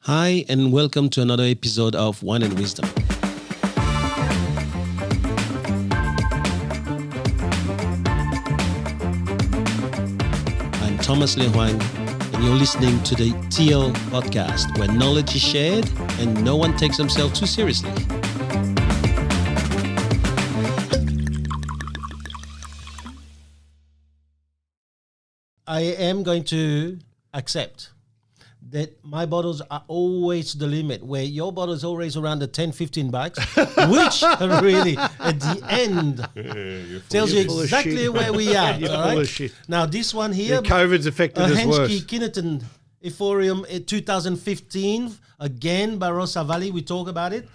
Hi, and welcome to another episode of Wine and Wisdom. I'm Thomas Le Hoang, and you're listening to the TL podcast, where knowledge is shared and no one takes themselves too seriously. I am going to accept that my bottles are always the limit, where your bottle is always around the 10, 15 bucks, which really, at the end, tells you exactly where we are. You're all full right? of shit. Now, this one here, Yeah, COVID's affected us Henschke worse. Keyneton Euphonium 2015, again, Barossa Valley, we talk about it.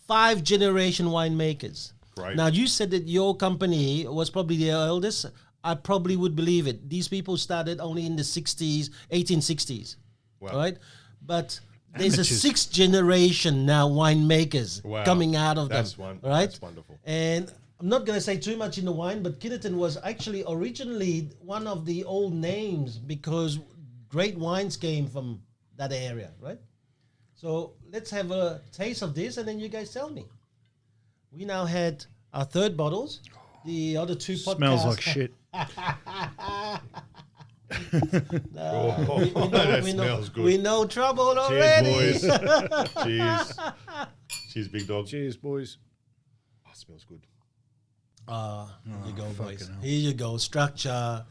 5-generation winemakers. Great. Now, you said that your company was probably the eldest. I probably would believe it. These people started only in the 60s, 1860s. Wow. Right? But there's Amateurs. a 6th generation now winemakers Wow. coming out of That's them. Right? That's wonderful. And I'm not going to say too much in the wine, but Keyneton was actually originally one of the old names because great wines came from that area, right? So let's have a taste of this and then you guys tell me. We now had our third bottles. The other two podcasts. Smells like shit. That smells good. We know trouble Cheers, already. boys. Cheers. Cheers, big dog. Cheers, boys. Oh, it smells good. Here you go, boys. fucking hell. Here you go. Structure.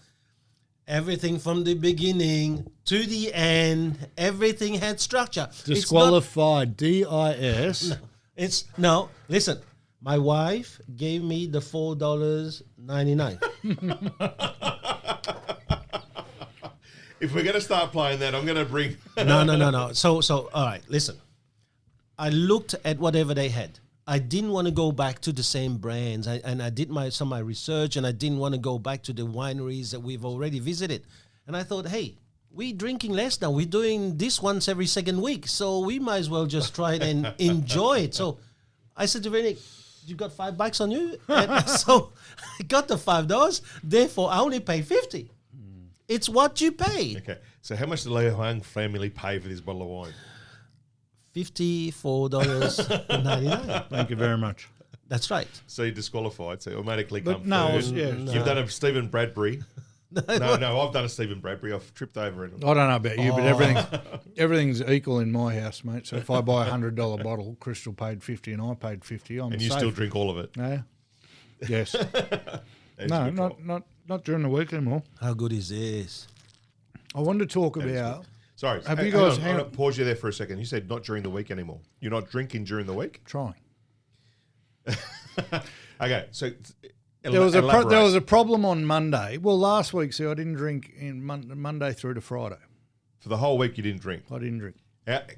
Everything from the beginning to the end. Everything had structure. Disqualified. DIS. No. Listen. My wife gave me the $4.99. If we're going to start playing that, I'm going to bring... No. So, all right, listen. I looked at whatever they had. I didn't want to go back to the same brands. I did some of my research, and I didn't want to go back to the wineries that we've already visited. And I thought, hey, we're drinking less now. We're doing this once every second week. So we might as well just try it and enjoy it. So I said to Rennie, you got $5 on you? And so I got the $5. Therefore, I only paid $50. It's what you pay. Okay, so how much did the Hoang family pay for this bottle of wine? $54.99. Thank you very much. That's right. So you're disqualified, so you automatically But come no, first. yeah. You've done a Stephen Bradbury. No, I've done a Stephen Bradbury. I've tripped over it. I don't know about you, but everything's equal in my house, mate. So if I buy $100 bottle, Crystal paid $50 and I paid $50. I'm And you safe. still drink all of it. Yeah. Yes. That's No, a good call. not during the week anymore. How good is this? I wanted to talk is about. Sorry, Have hang- you guys- hang on, I'm gonna pause you there for a second. You said not during the week anymore. You're not drinking during the week? Trying. Okay, so... There was elaborate. a problem on Monday. Well, last week, see, I didn't drink in Monday through to Friday. For the whole week you didn't drink. I didn't drink.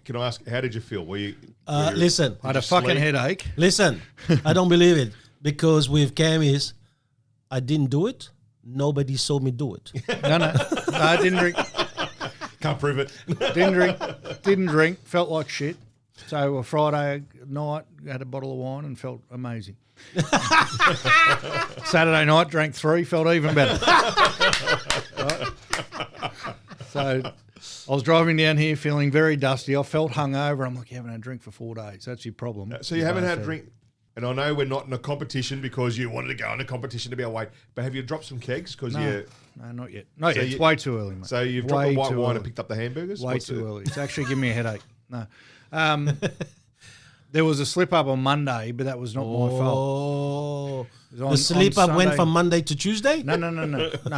Can I ask, how did you feel? Were you... Listen, I had a fucking headache. listen. I don't believe it because with Camis, I didn't do it. Nobody saw me do it. No, I didn't drink. Can't prove it. Didn't drink. Felt like shit. So a Friday night, had a bottle of wine and felt amazing. Saturday night, drank 3, felt even better. Right? So I was driving down here feeling very dusty. I felt hungover. I'm like, you haven't had a drink for 4 days. That's your problem. So you haven't had a drink... And I know we're not in a competition because you wanted to go in a competition to be away, but have you dropped some kegs? Because No, not yet. Not So yet. It's you- way too early, mate. So you've dropped Way the white too wine early. and picked up the hamburgers? Way What's too the- early. It's actually giving me a headache. No. There was a slip up on Monday, but that was not my fault. Oh, It was the on sleep up went Sunday. from Monday to Tuesday? No. No,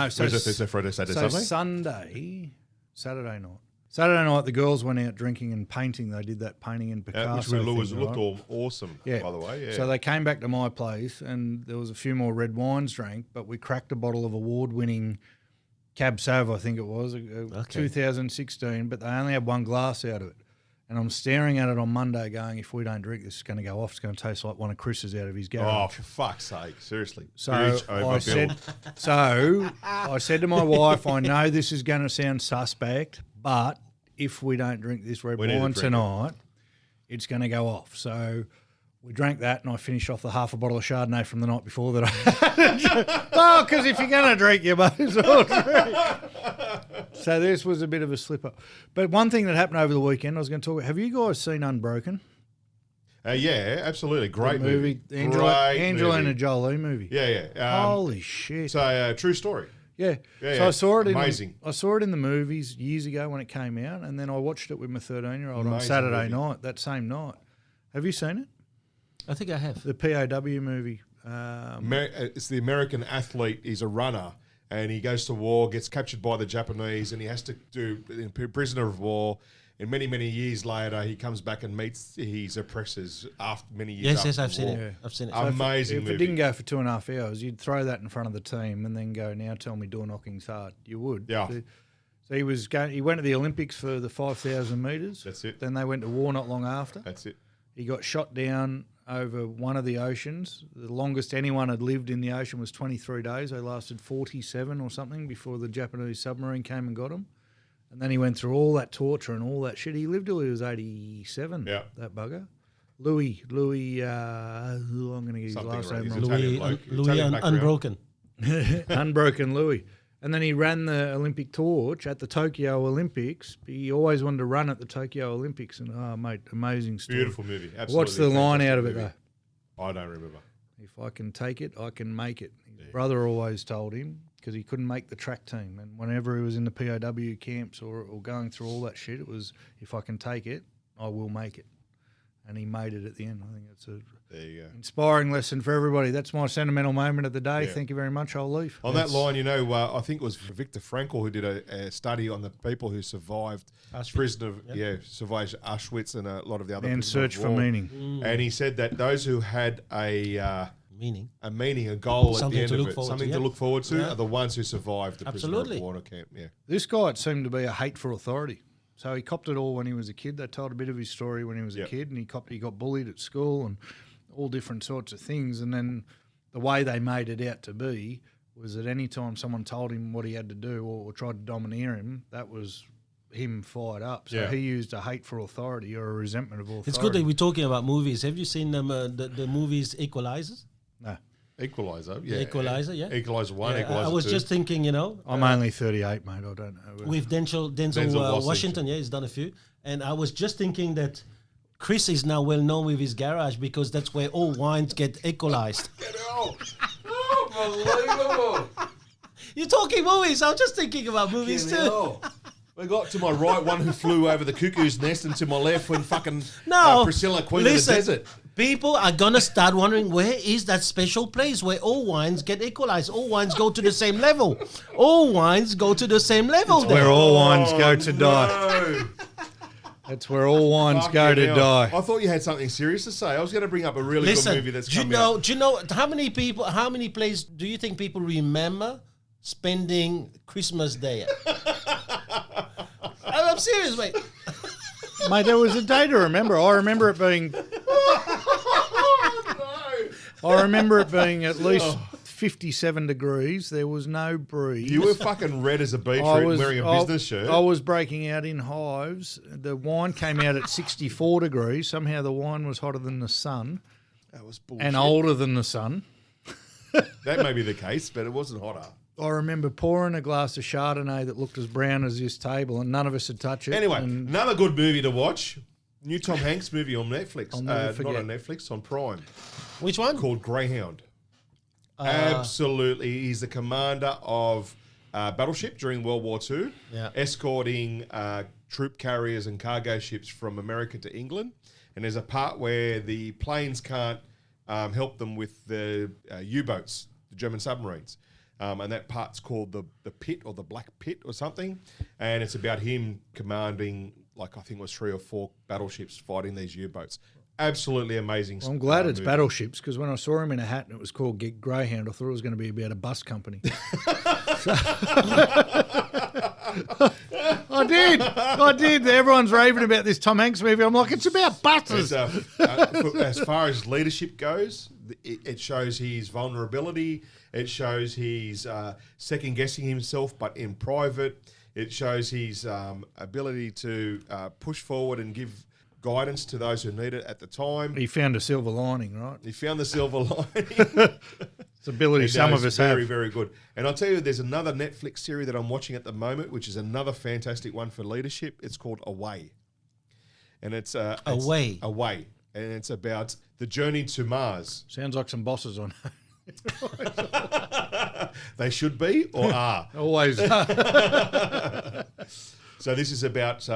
so Where's Thursday, Friday, Saturday, so Sunday? Saturday night, the girls went out drinking and painting. They did that painting in Picasso. Which thing, looked right? all awesome, Yeah. by the way. Yeah. So they came back to my place and there was a few more red wines drank, but we cracked a bottle of award-winning Cab Sauv, I think it was, 2016, but they only had one glass out of it. And I'm staring at it on Monday going, if we don't drink, this is going to go off. It's going to taste like one of Chris's out of his garage. Oh, for fuck's sake. Seriously. So Huge I overbill. said to my wife, I know this is going to sound suspect, but if we don't drink this red We need to wine drink it. tonight, it's going to go off. So We drank that, and I finished off the half a bottle of Chardonnay from the night before that I had. Well, because if you're going to drink, you might as well drink. So this was a bit of a slipper. But one thing that happened over the weekend, I was going to talk about, have you guys seen Unbroken? Yeah, absolutely. Great movie. Angelina Jolie movie. Yeah. Holy shit. So, true story. Yeah. So I saw it Amazing. I saw it in the movies years ago when it came out, and then I watched it with my 13-year-old on Amazing Saturday movie. night, that same night. Have you seen it? I think I have. The POW movie. It's the American athlete. He's a runner, and he goes to war, gets captured by the Japanese, and he has to do prisoner of war. And many, many years later, he comes back and meets his oppressors after many years. Yes, after I've the seen war. it. Yeah. I've seen it. Amazing If movie. it didn't go for 2.5 hours, you'd throw that in front of the team and then go, now tell me door knocking's hard. You would. Yeah. So he went to the Olympics for the 5,000 metres. That's it. Then they went to war not long after. That's it. He got shot down over one of the oceans. The longest anyone had lived in the ocean was 23 days. They lasted 47 or something before the Japanese submarine came and got him. And then he went through all that torture and all that shit. He lived till he was 87, Yeah. that bugger. Louis, I'm going to get his Something last right. name He's wrong. Italian bloke. Louis Italian background. Unbroken. Unbroken Louis. And then he ran the Olympic torch at the Tokyo Olympics. He always wanted to run at the Tokyo Olympics. And, oh, mate, amazing story. Beautiful movie. Absolutely. What's the line out of it, fantastic though? movie. I don't remember. If I can take it, I can make it. His brother always told him because he couldn't make the track team. And whenever he was in the POW camps or going through all that shit, it was, if I can take it, I will make it. And he made it at the end. I think it's a There you go. inspiring lesson for everybody. That's my sentimental moment of the day. Yeah. Thank you very much. I'll leave. On that line, I think it was Viktor Frankl who did a study on the people who survived survived Auschwitz and a lot of the other And prisoners search of for war. meaning. And he said that those who had a Meaning. a goal Something at to the end look of it, forward something to, to yeah. look forward to, Yeah. are the ones who survived the prisoner Absolutely. of war camp. Yeah, This guy, it seemed to be a hate for authority. So he copped it all when he was a kid. They told a bit of his story when he was a Yep. kid, and he got bullied at school and all different sorts of things. And then the way they made it out to be was that any time someone told him what he had to do or tried to domineer him, that was him fired up. So Yeah. he used a hate for authority or a resentment of authority. It's good that we're talking about movies. Have you seen the movies Equalizers? No, Equalizer. Yeah, Equalizer, yeah. Equalizer 1, Yeah, Equalizer I was 2. just thinking, I'm only 38, mate. I don't know. with Denzel Washington. Washington, yeah, he's done a few. And I was just thinking that Chris is now well known with his garage because that's where all wines get equalized. Unbelievable. You're talking movies. I'm just thinking about movies too. We got to my right one who flew over the cuckoo's nest, and to my left when fucking No, Priscilla, Queen listen, of the Desert. people are gonna start wondering where is that special place where all wines get equalized. All wines go to the same level. All wines go to the same level. Where There. all wines go to die. No. That's where all wines go Fucking to hell. die. I thought you had something serious to say. I was going to bring up a really Listen, good movie that's do you coming know? out. Do you know how many places do you think people remember spending Christmas Day at? I'm serious, mate. Mate, there was a day to remember. I remember it being I remember it being at least 57 degrees. There was no breeze. You were fucking red as a beetroot wearing a business shirt. I was breaking out in hives. The wine came out at 64 degrees. Somehow the wine was hotter than the sun That was bullshit. and older than the sun. That may be the case, but it wasn't hotter. I remember pouring a glass of Chardonnay that looked as brown as this table, and none of us had touched it. Anyway, And another good movie to watch. New Tom Hanks movie on Netflix. I'll never Not forget. on Netflix, on Prime. Which one? Called Greyhound. Absolutely. He's the commander of battleship during World War II, Yeah. escorting troop carriers and cargo ships from America to England. And there's a part where the planes can't help them with the U-boats, the German submarines. And that part's called the Pit or the Black Pit or something. And it's about him commanding, like I think it was 3 or 4 battleships fighting these U-boats. Absolutely amazing. I'm glad it's movie. battleships, because when I saw him in a hat and it was called Greyhound, I thought it was going to be about a bus company. I did. Everyone's raving about this Tom Hanks movie. I'm like, it's about buses. As far as leadership goes, it shows his vulnerability. It shows he's second guessing himself, but in private. It shows his ability to push forward and give guidance to those who need it at the time. He found a silver lining, right? He found the silver lining. It's ability some of us very, have. very good. And I'll tell you, there's another Netflix series that I'm watching at the moment, which is another fantastic one for leadership. It's called Away. And it's Away. Away. And it's about the journey to Mars. Sounds like some bosses on. They should be or are. Always. So this is about,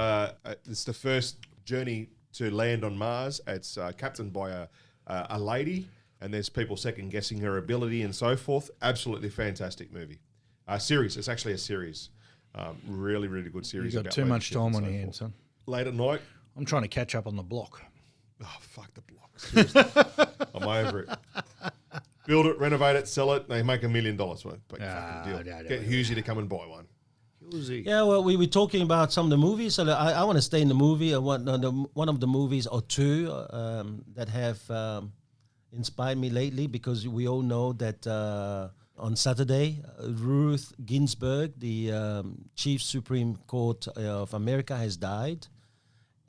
it's the first journey to land on Mars. It's captained by a lady, and there's people second-guessing her ability and so forth. Absolutely fantastic movie. Series. It's actually a series. Really, really good series. You've got about too much leadership time and on so your hands, forth. son. Late at night. I'm trying to catch up on the block. Oh, fuck the block. Seriously. I'm over it. Build it, renovate it, sell it. They make $1 million worth. Fucking deal. Get Hughesy to come and buy one. Yeah, well, we were talking about some of the movies. So I want to stay in the movie. One of the movies or two that have inspired me lately, because we all know that on Saturday, Ruth Ginsburg, the Chief Supreme Court of America, has died.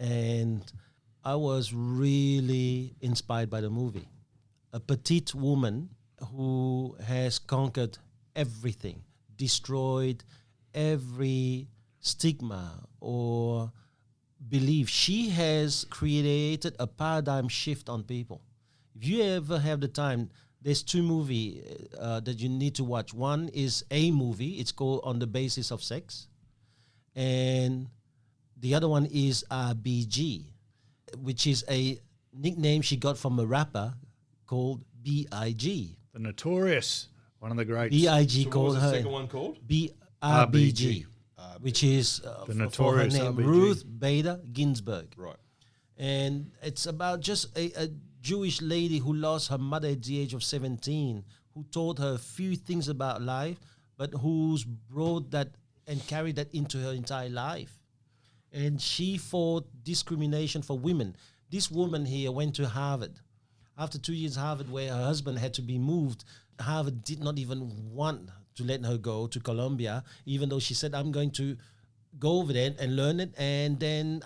And I was really inspired by the movie. A petite woman who has conquered everything, destroyed every stigma or belief. She has created a paradigm shift on people. If you ever have the time, there's two movies that you need to watch. One is a movie. It's called On the Basis of Sex. And the other one is BG, which is a nickname she got from a rapper called B.I.G. The Notorious, one of the greats. B.I.G. So what called was the her second one called? RBG, which is The for her Notorious name, RBG. Ruth Bader Ginsburg. Right. And it's about just a Jewish lady who lost her mother at the age of 17, who taught her a few things about life, but who's brought that and carried that into her entire life. And she fought discrimination for women. This woman here went to Harvard. After 2 years Harvard, where her husband had to be moved, Harvard did not even want to let her go to Columbia, even though she said, I'm going to go over there and learn it. And then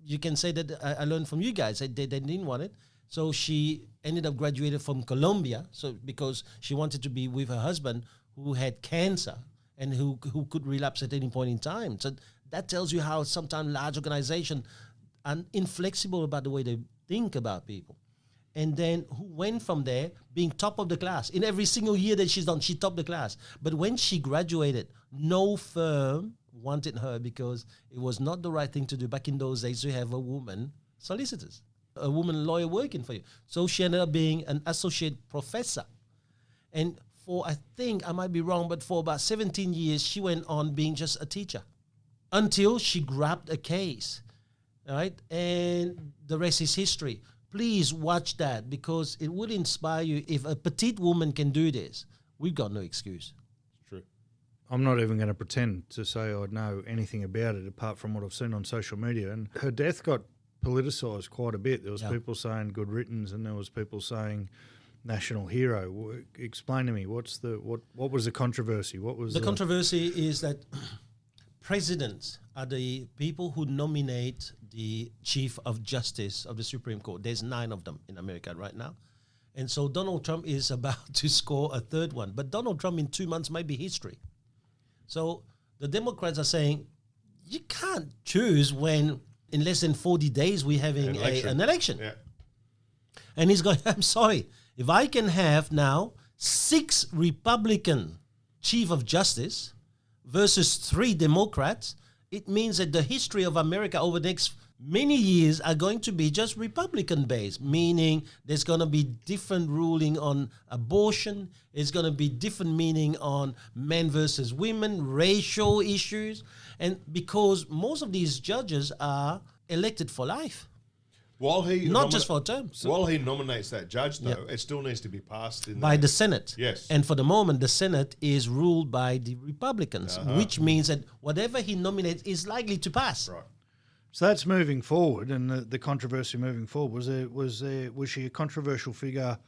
you can say that I learned from you guys. They didn't want it. So she ended up graduating from Columbia, so because she wanted to be with her husband, who had cancer and who could relapse at any point in time. So that tells you how sometimes large organizations are inflexible about the way they think about people. And then who went from there being top of the class. In every single year that she's done, she topped the class. But when she graduated, no firm wanted her because it was not the right thing to do back in those days to have a woman solicitors, a woman lawyer working for you. So she ended up being an associate professor. And for, I think, I might be wrong, but for about 17 years, she went on being just a teacher until she grabbed a case, right? And the rest is history. Please watch that, because it would inspire you. If a petite woman can do this, we've got no excuse. It's true. I'm not even going to pretend to say I know anything about it apart from what I've seen on social media. And her death got politicised quite a bit. There was people saying good riddance, and there was people saying national hero. Explain to me, what was the controversy? What was the controversy is that presidents are the people who nominate the Chief of Justice of the Supreme Court. There's 9 of them in America right now. And so Donald Trump is about to score a third one. But Donald Trump in 2 months might be history. So the Democrats are saying, you can't choose when in less than 40 days we're having an election. Yeah. And he's going, I'm sorry, if I can have now 6 Republican Chief of Justice versus 3 Democrats, it means that the history of America over the next many years are going to be just Republican-based, meaning there's going to be different ruling on abortion, it's going to be different meaning on men versus women, racial issues, and because most of these judges are elected for life. While he not just for a term. While he nominates that judge, though, it still needs to be passed by the Senate. Yes. And for the moment, the Senate is ruled by the Republicans, which means that whatever he nominates is likely to pass. Right. So that's moving forward, and the controversy moving forward. Was she a controversial figure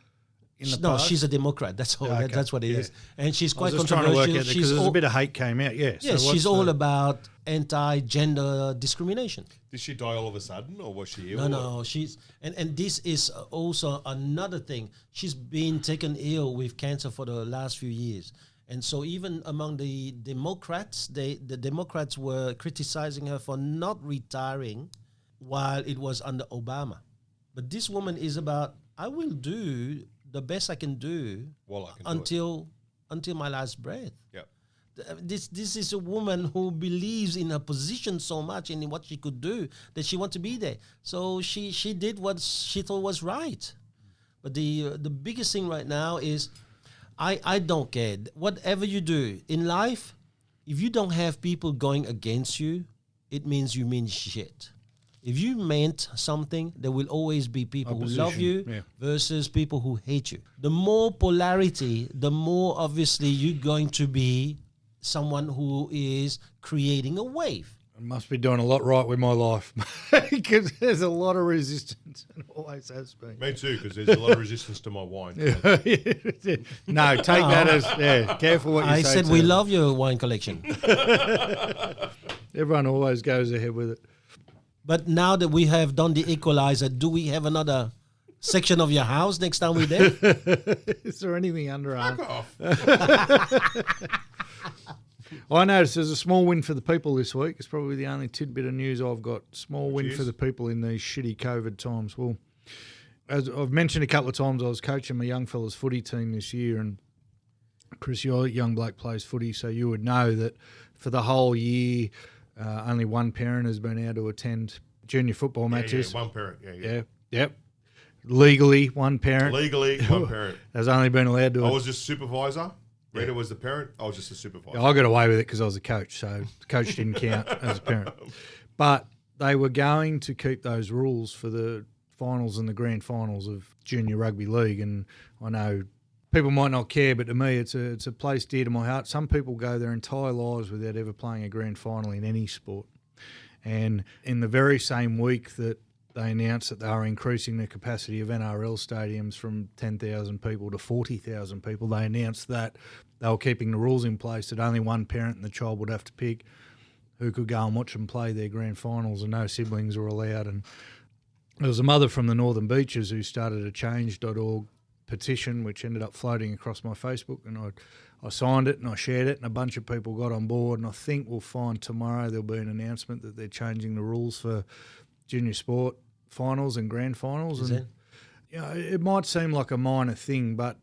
in the No, past? she's a Democrat. That's all. Okay. That's what it is. And she's I quite was just trying to work controversial. out because there's a bit of hate came out. Yeah. Yes, so she's all about anti-gender discrimination. Did she die all of a sudden, or was she ill? No, she's and this is also another thing. She's been taken ill with cancer for the last few years, and so even among the Democrats, the Democrats were criticizing her for not retiring while it was under Obama. But this woman is about, I will do the best I can do until my last breath. Yep. This is a woman who believes in her position so much and in what she could do that she wants to be there. So she did what she thought was right. But the biggest thing right now is I don't care. Whatever you do in life, if you don't have people going against you, it means you mean shit. If you meant something, there will always be people who love you versus people who hate you. The more polarity, the more obviously you're going to be someone who is creating a wave. I must be doing a lot right with my life because there's a lot of resistance and always has been. Me too, because there's a lot of resistance to my wine. No, take that as, careful what you say. I said we love your wine collection. Everyone always goes ahead with it. But now that we have done the equalizer, do we have another section of your house next time we're there? Is there anything under our... Fuck off. I noticed there's a small win for the people this week. It's probably the only tidbit of news I've got. Small win for the people in these shitty COVID times. Well, as I've mentioned a couple of times, I was coaching my young fellas footy team this year, and Chris, your young bloke plays footy, so you would know that for the whole year, only one parent has been able to attend junior football matches. Yeah, one parent. Yep. Legally, one parent. Legally, one parent. Has only been allowed to. I was just supervisor. Rita was the parent. I was just a supervisor. I got away with it because I was a coach, so the coach didn't count as a parent. But they were going to keep those rules for the finals and the grand finals of junior rugby league, and I know people might not care, but to me it's a place dear to my heart. Some people go their entire lives without ever playing a grand final in any sport. And in the very same week that they announced that they were increasing the capacity of NRL stadiums from 10,000 people to 40,000 people, they announced that they were keeping the rules in place that only one parent and the child would have to pick who could go and watch them play their grand finals, and no siblings were allowed. And there was a mother from the Northern Beaches who started a change.org petition, which ended up floating across my Facebook, and I signed it and I shared it, and a bunch of people got on board, and I think we'll find tomorrow there'll be an announcement that they're changing the rules for junior sport finals and grand finals. Is and it? you know, it might seem like a minor thing, but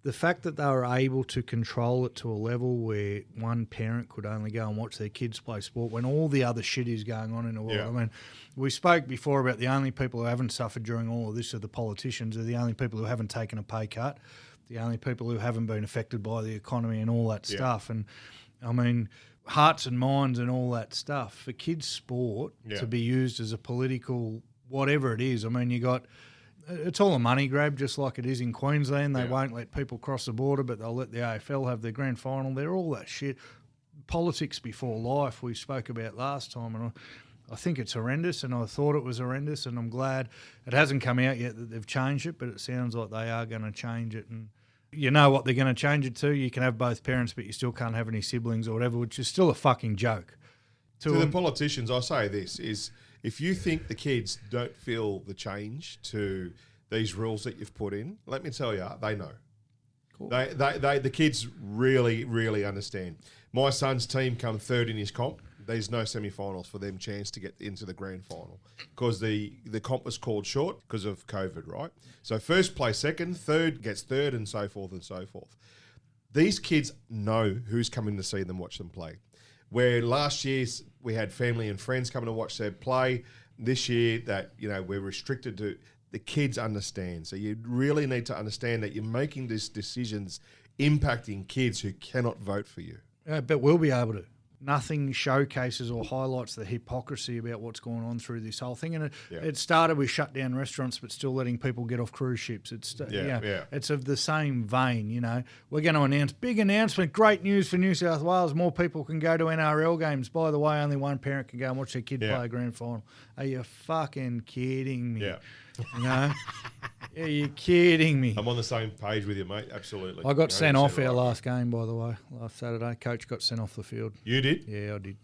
the fact that they were able to control it to a level where one parent could only go and watch their kids play sport when all the other shit is going on in the world. Yeah. I mean, we spoke before about the only people who haven't suffered during all of this are the politicians. They're the only people who haven't taken a pay cut, the only people who haven't been affected by the economy and all that stuff. And, I mean, hearts and minds and all that stuff. For kids' sport to be used as a political whatever it is, I mean, it's all a money grab, just like it is in Queensland. They won't let people cross the border, but they'll let the AFL have their grand final. They're all that shit. Politics before life we spoke about last time, and I think it's horrendous, and I thought it was horrendous, and I'm glad it hasn't come out yet that they've changed it, but it sounds like they are going to change it. And you know what they're going to change it to? You can have both parents, but you still can't have any siblings or whatever, which is still a fucking joke. To the politicians, I say this is, if you think the kids don't feel the change to these rules that you've put in, let me tell you, they know. Cool. The kids really, really understand. My son's team come third in his comp. There's no semi-finals for them chance to get into the grand final because the comp was called short because of COVID, right? So first plays second, third gets third, and so forth and so forth. These kids know who's coming to see them, watch them play. Where last year we had family and friends coming to watch their play, this year that, we're restricted to, the kids understand. So you really need to understand that you're making these decisions impacting kids who cannot vote for you. But we'll be able to. Nothing showcases or highlights the hypocrisy about what's going on through this whole thing. And it started with shut down restaurants but still letting people get off cruise ships. It's of the same vein, We're going to announce, big announcement, great news for New South Wales. More people can go to NRL games. By the way, only one parent can go and watch their kid play a grand final. Are you fucking kidding me? Yeah. Are you kidding me? I'm on the same page with you, mate. Absolutely. I got sent off our right. last game, by the way, last Saturday. Coach got sent off the field. You did? Yeah, I did.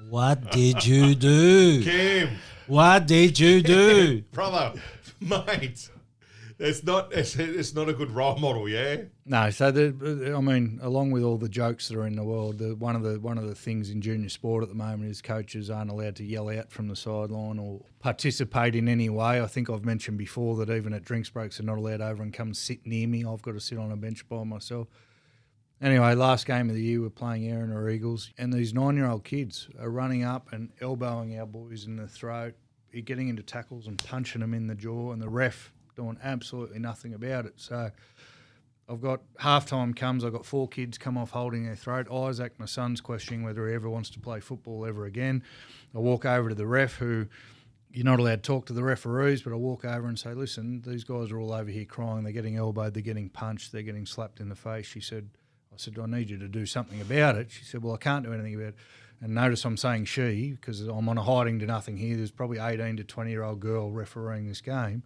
What did you do? Kim. What did you do? Brother, mate. It's not a good role model, yeah? No, so along with all the jokes that are in the world, one of the things in junior sport at the moment is coaches aren't allowed to yell out from the sideline or participate in any way. I think I've mentioned before that even at drinks breaks they're not allowed over and come sit near me. I've got to sit on a bench by myself. Anyway, last game of the year we're playing Erina Eagles and these 9-year-old kids are running up and elbowing our boys in the throat, getting into tackles and punching them in the jaw, and the ref doing absolutely nothing about it. So I've got halftime comes, I've got 4 kids come off holding their throat. Isaac, my son's, questioning whether he ever wants to play football ever again. I walk over to the ref, who you're not allowed to talk to the referees, but I walk over and say, listen, these guys are all over here crying. They're getting elbowed, they're getting punched, they're getting slapped in the face. I said, I need you to do something about it. She said, well, I can't do anything about it. And notice I'm saying she, because I'm on a hiding to nothing here. There's probably 18 to 20-year-old girl refereeing this game.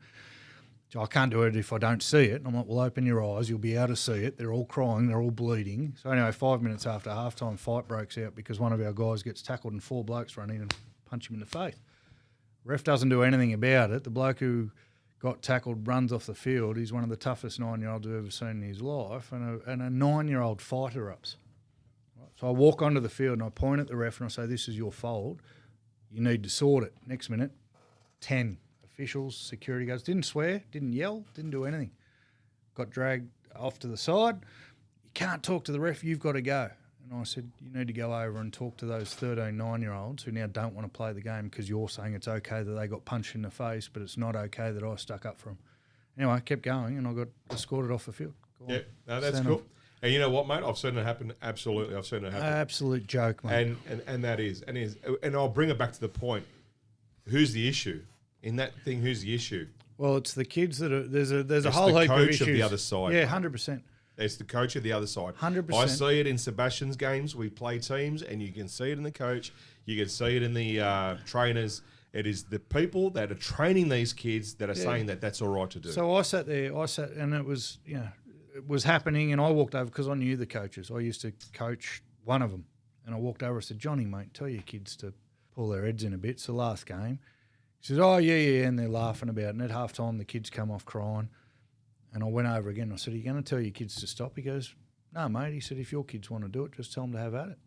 So I can't do it if I don't see it. And I'm like, well, open your eyes. You'll be able to see it. They're all crying. They're all bleeding. So anyway, 5 minutes after halftime, fight breaks out because one of our guys gets tackled and 4 blokes run in and punch him in the face. Ref doesn't do anything about it. The bloke who got tackled runs off the field. He's one of the toughest 9-year-olds I've ever seen in his life. And a 9-year-old fight erupts. So I walk onto the field and I point at the ref and I say, this is your fault. You need to sort it. Next minute, 10 officials, security guards, didn't swear, didn't yell, didn't do anything. Got dragged off to the side. You can't talk to the ref, you've got to go. And I said, you need to go over and talk to those 13 9-year-olds who now don't want to play the game because you're saying it's okay that they got punched in the face, but it's not okay that I stuck up for them. Anyway, I kept going and I got escorted off the field. Yeah, no, that's cool. And you know what, mate? I've seen it happen. Absolutely, I've seen it happen. Absolute joke, mate. And that is, and I'll bring it back to the point. Who's the issue in that thing? Who's the issue? Well, it's the kids that are. There's a whole heap of issues. It's the coach of the other side. Yeah, 100%. It's the coach of the other side. 100%. I see it in Sebastian's games. We play teams, and you can see it in the coach. You can see it in the trainers. It is the people that are training these kids that are saying that that's all right to do. So I sat there, and it was, it was happening, and I walked over because I knew the coaches. I used to coach one of them, and I walked over and said, Johnny, mate, tell your kids to pull their heads in a bit. It's the last game. He says, oh, yeah, and they're laughing about it. And at halftime, the kids come off crying. And I went over again. I said, are you going to tell your kids to stop? He goes, no, mate. He said, if your kids want to do it, just tell them to have at it.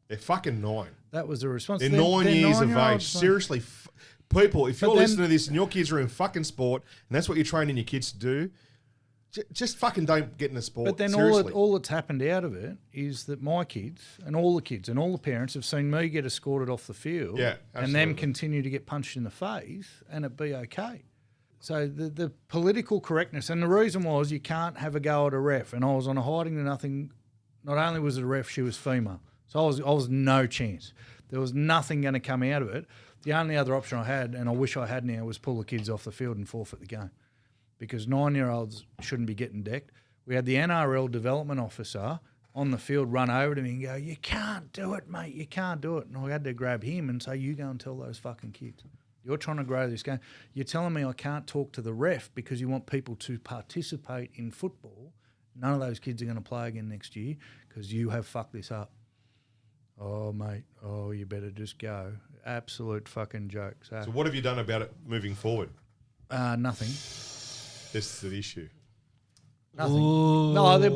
They're fucking 9. That was the response. They're 9 years of age. Seriously, people, if you're listening to this and your kids are in fucking sport and that's what you're training your kids to do, just fucking don't get in the sport. But then all that's happened out of it is that my kids and all the parents have seen me get escorted off the field and them continue to get punched in the face and it be okay. So the political correctness, and the reason was you can't have a go at a ref, and I was on a hiding to nothing. Not only was it a ref, she was female. So I was no chance. There was nothing going to come out of it. The only other option I had, and I wish I had now, was pull the kids off the field and forfeit the game. Because 9-year-olds shouldn't be getting decked. We had the NRL development officer on the field run over to me and go, you can't do it, mate, you can't do it. And I had to grab him and say, you go and tell those fucking kids. You're trying to grow this game. You're telling me I can't talk to the ref because you want people to participate in football. None of those kids are going to play again next year because you have fucked this up. Oh, mate, you better just go. Absolute fucking joke. So what have you done about it moving forward? Nothing. This is the issue. Nothing. Ooh. No, there'll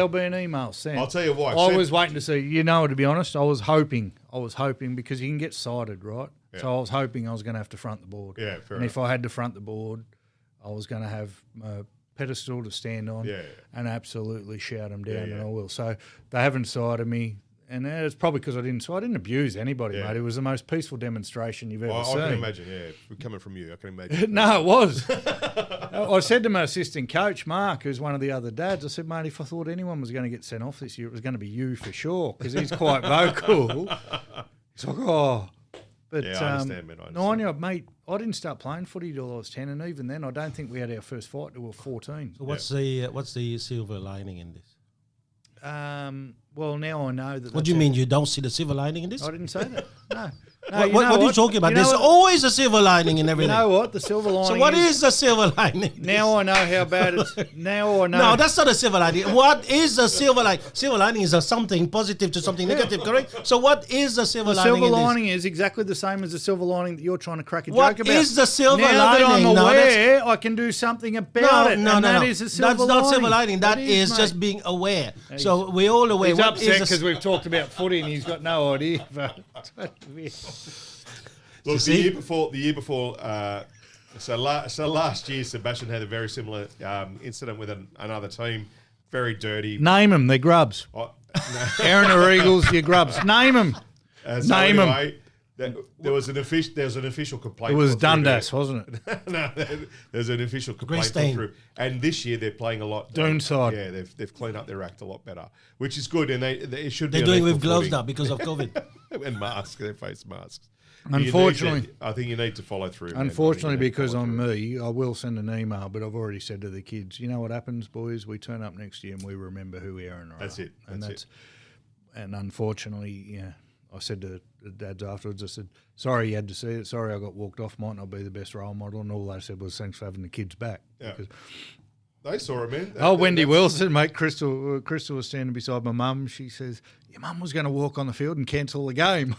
be an email sent. I'll tell you why. I was waiting to see. To be honest, I was hoping because you can get cited, right? Yeah. So I was hoping I was going to have to front the board. Yeah, fair And enough. if I had to front the board, I was going to have a pedestal to stand on and absolutely shout them down, and I will. So they haven't cited me. And it's probably because I didn't abuse anybody, mate. It was the most peaceful demonstration you've ever seen. I can imagine, coming from you, I can imagine. No, it was. I said to my assistant coach, Mark, who's one of the other dads, I said, mate, if I thought anyone was going to get sent off this year, it was going to be you for sure, because he's quite vocal. He's like, oh. But, I understand, man. 9-year-old, mate, I didn't start playing footy till I was 10, and even then I don't think we had our first fight till we were 14. So what's the silver lining in this? Well, now I know that. What do you mean you don't see the silver lining in this? I didn't say that. No. No, What are you talking about? There's always a silver lining in You everything. know what? The silver lining. So what is the silver lining? Now I know how bad it's. Now I know. No, that's not a silver lining. What is a silver lining? Silver lining is a something positive to something negative, correct? So what is the silver lining? The silver in this? lining is exactly the same as the silver lining that you're trying to crack a What joke about. is the silver now lining? that I'm No, aware, I can do something about it. No, and no, that no. is a silver That's lining. not silver lining. That is mate. just being aware. So we're all aware. He's What upset is because we've talked about footy and he's got no idea. Look, the see? year before. So last year, Sebastian had a very similar incident with another team. Very dirty. Name them. They're grubs. Oh, no. Aaron or Eagles, you're grubs. Name them. So Name 'em. anyway, there was an official complaint. It was gone through Dundas, wasn't it? there. No, there's an official complaint Green gone through. And this year they're playing a lot. Doonside. Yeah, they've cleaned up their act a lot better, which is good. And it should be. They're an doing with equal gloves footing. now because of COVID. And masks, their face masks. Unfortunately. I think you need to follow through. man. Unfortunately, You need to because follow I'm through. me, I will send an email, but I've already said to the kids, you know what happens, boys? We turn up next year and we remember who Aaron are. That's it. And That's it. And unfortunately, yeah, I said to the dads afterwards, I said, sorry you had to see it. Sorry I got walked off. Might not be the best role model. And all they said was thanks for having the kids back. Yeah. Because They saw it, man. Wendy Wilson, mate, Crystal was standing beside my mum. She says, your mum was going to walk on the field and cancel the game.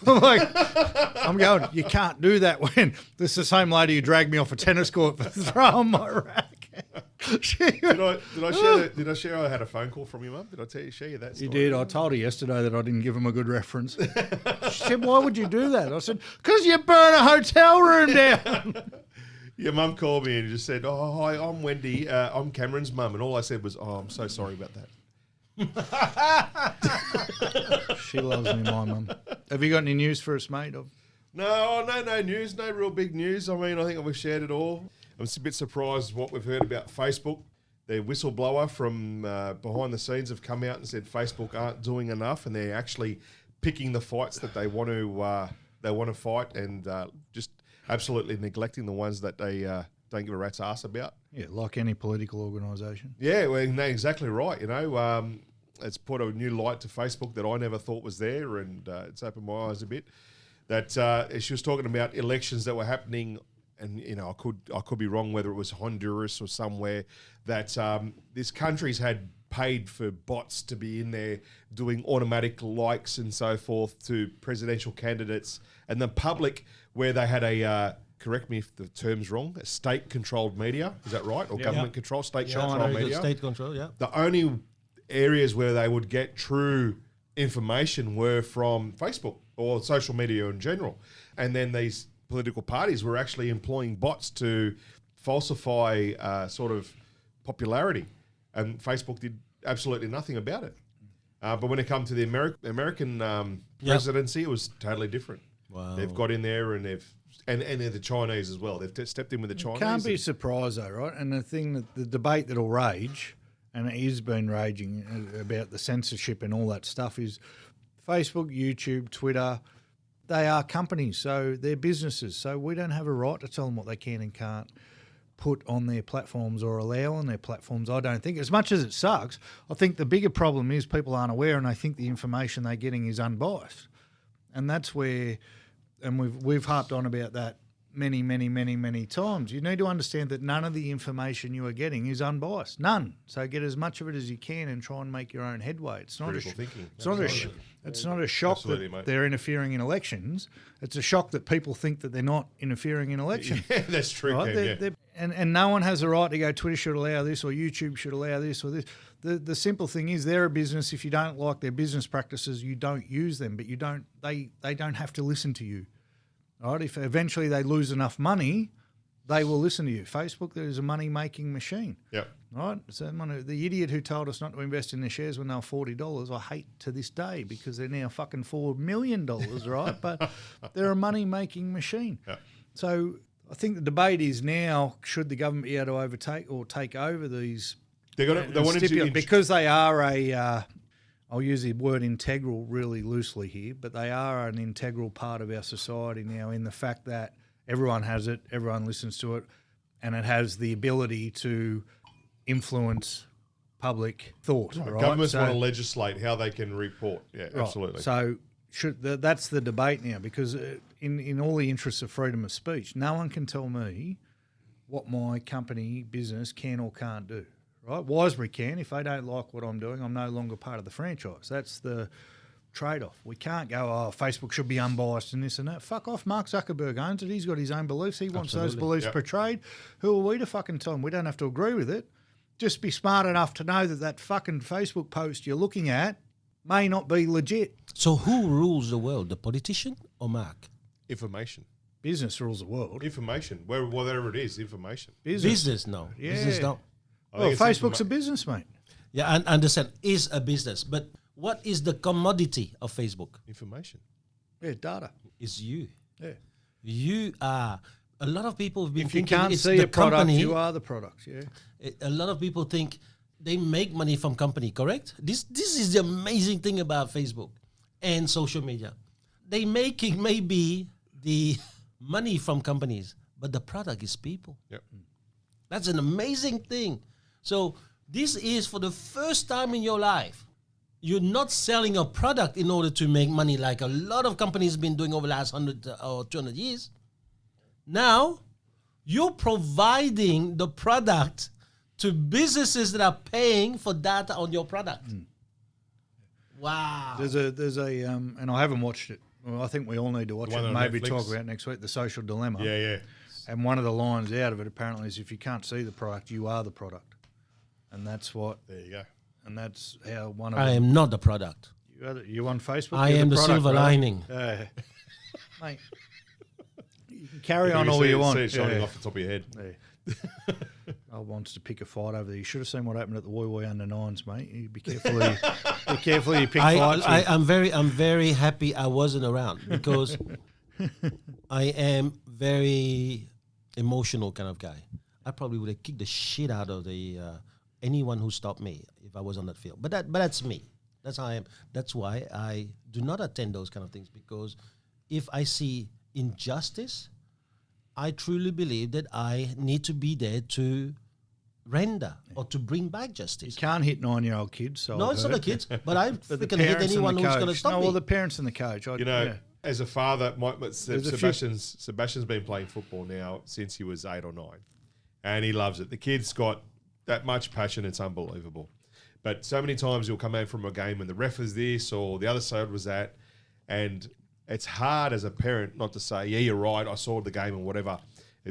I'm going, you can't do that when this is the same lady who dragged me off a tennis court for throwing my racket. Did I share I had a phone call from your mum? Did I share you that story? You did. I told her yesterday that I didn't give him a good reference. She said, why would you do that? I said, because you burn a hotel room down. Your mum called me and just said, oh, hi, I'm Wendy. I'm Cameron's mum. And all I said was, oh, I'm so sorry about that. She loves me, my mum. Have you got any news for us, mate? No news, no real big news. I mean, I think we've shared it all. I'm a bit surprised what we've heard about Facebook. The whistleblower from behind the scenes have come out and said Facebook aren't doing enough, and they're actually picking the fights that they want to fight, and just absolutely neglecting the ones that they don't give a rat's ass about. Yeah, like any political organisation. Yeah, well, no, exactly right. You know, it's put a new light to Facebook that I never thought was there, and it's opened my eyes a bit. That she was talking about elections that were happening, and you know, I could be wrong whether it was Honduras or somewhere, that this country's had paid for bots to be in there doing automatic likes and so forth to presidential candidates, and the public, where they had a correct me if the term's wrong, a state-controlled media, is that right? Or government control, state-controlled media? State control, yeah. The only areas where they would get true information were from Facebook or social media in general. And then these political parties were actually employing bots to falsify sort of popularity. And Facebook did absolutely nothing about it. But when it comes to the American presidency, it was totally different. Wow. They've got in there and they're the Chinese as well. They've stepped in with the Chinese. Can't be surprised though, right? And the thing that the debate that'll rage, and it has been raging about the censorship and all that stuff, is Facebook, YouTube, Twitter. They are companies, so they're businesses. So we don't have a right to tell them what they can and can't put on their platforms or allow on their platforms, I don't think. As much as it sucks, I think the bigger problem is people aren't aware, and they think the information they're getting is unbiased. And that's where, and we've harped on about that many times. You need to understand that none of the information you are getting is unbiased. None. So get as much of it as you can and try and make your own headway. It's not Critical thinking. It's not a shock Absolutely, that mate. they're interfering in elections. It's a shock that people think that they're not interfering in elections. Yeah, that's true. Right? Cam, And no one has the right to go, Twitter should allow this or YouTube should allow this or this. The simple thing is they're a business. If you don't like their business practices, you don't use them, but they don't have to listen to you. Right? If eventually they lose enough money, they will listen to you. Facebook, there is a money-making machine. Yep. Right? So the idiot who told us not to invest in their shares when they were $40, I hate to this day because they're now fucking $4 million, right? But they're a money-making machine. Yep. So I think the debate is now, should the government be able to overtake or take over these? They wanted to because they are I'll use the word integral really loosely here, but they are an integral part of our society now, in the fact that everyone has it, everyone listens to it, and it has the ability to influence public thought. Right? Governments want to legislate how they can report. Yeah, Right. absolutely. So that's the debate now, because in all the interests of freedom of speech, no one can tell me what my company business can or can't do. Right? Wisebury can. If they don't like what I'm doing, I'm no longer part of the franchise. That's the trade-off. We can't go, Facebook should be unbiased and this and that. Fuck off. Mark Zuckerberg owns it. He's got his own beliefs. He wants those beliefs portrayed. Who are we to fucking tell him? We don't have to agree with it. Just be smart enough to know that fucking Facebook post you're looking at may not be legit. So who rules the world, the politician or Mark? Information. Business rules the world. Information. Whatever it is, information. Business, no. Yeah. Business, no. Well, Facebook's a business, mate. Yeah, I understand. Is a business. But what is the commodity of Facebook? Information. Yeah, data. It's you. Yeah. You are. A lot of people have been If you thinking can't it's see the a product, company. you are the product, yeah. A lot of people think they make money from company, correct? This is the amazing thing about Facebook and social media. They making maybe the money from companies, but the product is people. Yep. That's an amazing thing. So this is for the first time in your life. You're not selling a product in order to make money like a lot of companies have been doing over the last 100 or 200 years. Now, you're providing the product to businesses that are paying for data on your product. Wow. There's a and I haven't watched it. Well, I think we all need to watch it. Maybe Netflix. talk about next week, The Social Dilemma. Yeah. And one of the lines out of it apparently is, if you can't see the product, you are the product. And that's what. There you go. And that's how one of. I am not the product. You on Facebook? I am the product, silver brother. lining. Mate, you can carry on You all see you it- want. See it shining off the top of your head. Yeah. I wants to pick a fight over there. You should have seen what happened at the Woi under nines, mate. You be careful. Be careful. You pick fights. I'm very happy I wasn't around, because I am very emotional kind of guy. I probably would have kicked the shit out of anyone who stopped me if I was on that field. But that's me. That's how I am. That's why I do not attend those kind of things, because if I see injustice, I truly believe that I need to be there to render or to bring back You justice. can't hit 9-year-old kids. So No, it's not the kids, but I But the freaking hit parents and anyone the who's coach. going to stop No, me. well, the parents and the coach. As a father, There's a Sebastian's been playing football now since he was 8 or 9, and he loves it. The kid's got that much passion; it's unbelievable. But so many times you'll come out from a game and the ref is this or the other side was that, and it's hard as a parent not to say, "Yeah, you're right. I saw the game and whatever."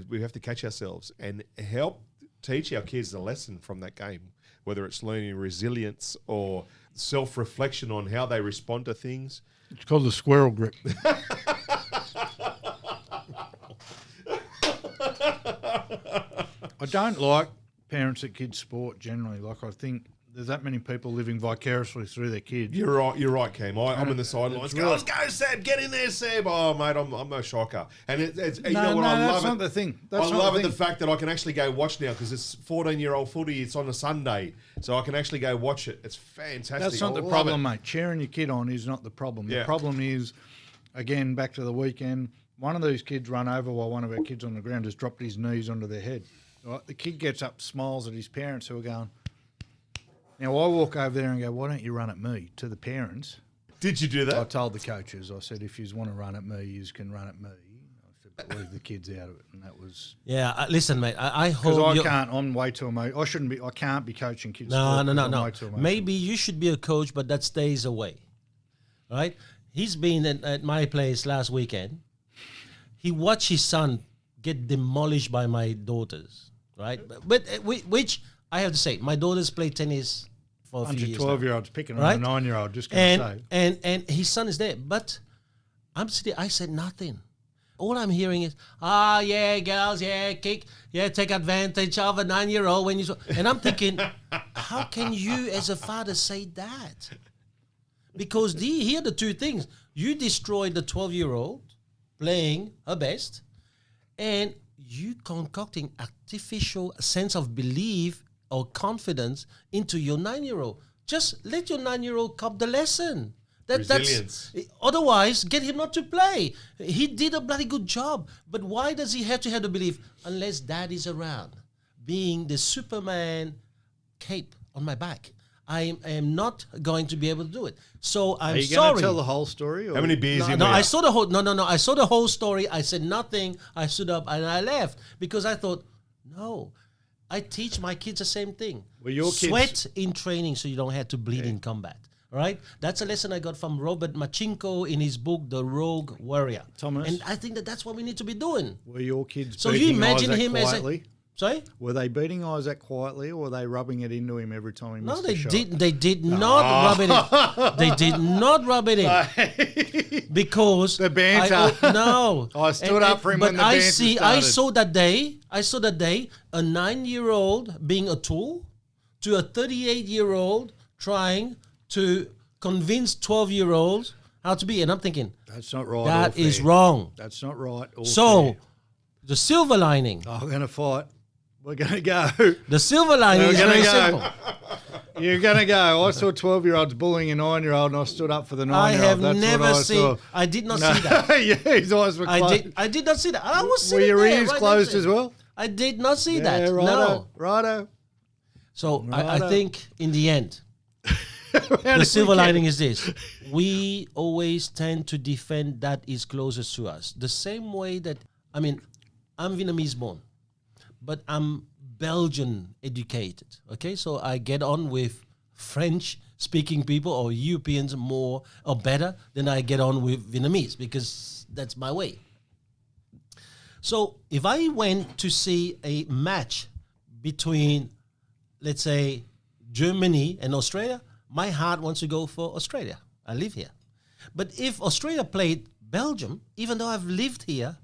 We have to catch ourselves and help teach our kids a lesson from that game, whether it's learning resilience or self-reflection on how they respond to things. It's called the squirrel grip. I don't like parents at kids' sport generally. Like, I think there's that many people living vicariously through their kids. You're right, Cam. I'm in the sidelines. really- Let's go, Seb. Get in there, Seb. Oh, mate, I'm no shocker. And it's you No, know what? no, I that's love not it. the thing. I That's not love the it, the thing. fact that I can actually go watch now because it's 14-year-old footy. It's on a Sunday, so I can actually go watch it. It's fantastic. That's not I the love problem, it. mate. Cheering your kid on is not the problem. The Yeah. problem is, again, back to the weekend, one of these kids run over while one of our kids on the ground just dropped his knees onto their head. Right? The kid gets up, smiles at his parents who are going. Now, I walk over there and go, "Why don't you run at me?" To the parents. Did you do I that? told the coaches, I said, "If you want to run at me, you can run at me." I said, "But leave the kids out of it." And that was... Yeah, listen, mate. I Because hope I you- can't, I'm way too emotional. I can't be coaching kids. No. sport because I'm way too emotional. Maybe you should be a coach, but that stays away. Right? He's been at my place last weekend. He watched his son get demolished by my daughters. Right? But which I have to say, my daughters play tennis for a few years now. 12-year-olds picking on Right? a 9-year-old, just going to say. And his son is there, but I'm sitting. I said nothing. All I'm hearing is, yeah, girls, yeah, kick, yeah, take advantage of a 9-year-old when you. And I'm thinking, how can you, as a father, say that? Because here are the two things: you destroyed the 12-year-old playing her best, and you concocting artificial sense of belief or confidence into your 9-year-old. Just let your 9-year-old cop the lesson. Resilience. Otherwise, get him not to play. He did a bloody good job. But why does he have to have the belief? Unless dad is around, being the Superman cape on my back. I am not going to be able to do it. So I'm Are you going sorry. to tell the whole story? Or? How many beers in No, there? I saw the whole. No. I saw the whole story. I said nothing. I stood up and I left because I thought, no. I teach my kids the same thing. Well, your kids- Sweat in training so you don't have to bleed in combat. All right? That's a lesson I got from Robert Machinko in his book, The Rogue Warrior. Thomas? And I think that's what we need to be doing. Were your kids So you beating imagine Isaac him quietly? as a... Sorry? Were they beating Isaac quietly, or were they rubbing it into him every time he No, missed they a shot? did. They did not rub it in. They did not rub it in because The banter. no, I stood up for him when the banter I started. saw that day. I saw that day a 9-year-old being a tool to a 38-year-old trying to convince 12-year-olds how to be. And I'm thinking That's not right. that or is fair. wrong. That's not right. Or So fair. the silver lining. I'm going to fight. We're going to go. The silver lining We're is gonna very go. simple. You're going to go. I saw 12-year-olds bullying a 9-year-old, and I stood up for the 9-year-old. I have That's never what I seen. saw. I did not see that. Yeah, his eyes were closed. I did not see that. I was Were sitting your there ears right closed next to as him. well? I did not see Yeah, that. righto. No. Righto. So I Righto. think in the end, How the did silver we get- lining is this. We always tend to defend that is closest to us. The same way that, I'm Vietnamese born, but I'm Belgian educated. Okay, so I get on with French speaking people or Europeans more or better than I get on with Vietnamese because that's my way. So if I went to see a match between, let's say, Germany and Australia, my heart wants to go for Australia. I live here. But if Australia played Belgium, even though I've lived here,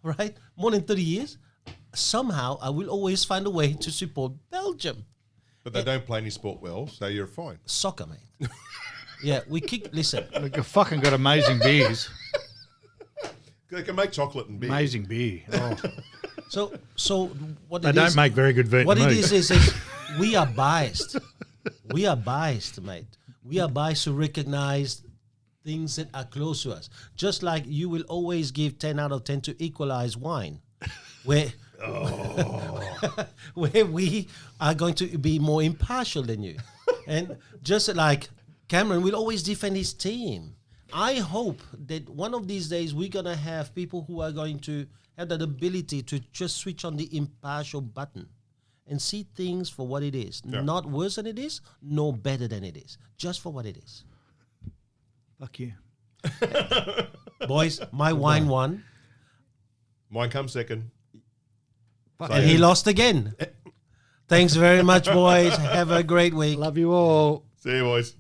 right, more than 30 years, somehow I will always find a way to support Belgium. But they don't play any sport well, so you're fine. Soccer, mate. Yeah, we kick. Listen, Look, you've fucking got amazing beers. They can make chocolate and beer. Amazing beer. Oh. so what They it don't is- make very good Vietnamese. What it is we are biased. We are biased, mate. We are biased to recognize things that are close to us. Just like you will always give 10 out of 10 to Equalize wine, where where we are going to be more impartial than you. And just like Cameron will always defend his team. I hope that one of these days we're going to have people who are going to have that ability to just switch on the impartial button and see things for what it is. Yeah. Not worse than it is, nor better than it is. Just for what it is. Fuck you. Boys, my wine won, Mine comes second. and he lost again. Thanks very much, boys. Have a great week. Love you all. See you, boys.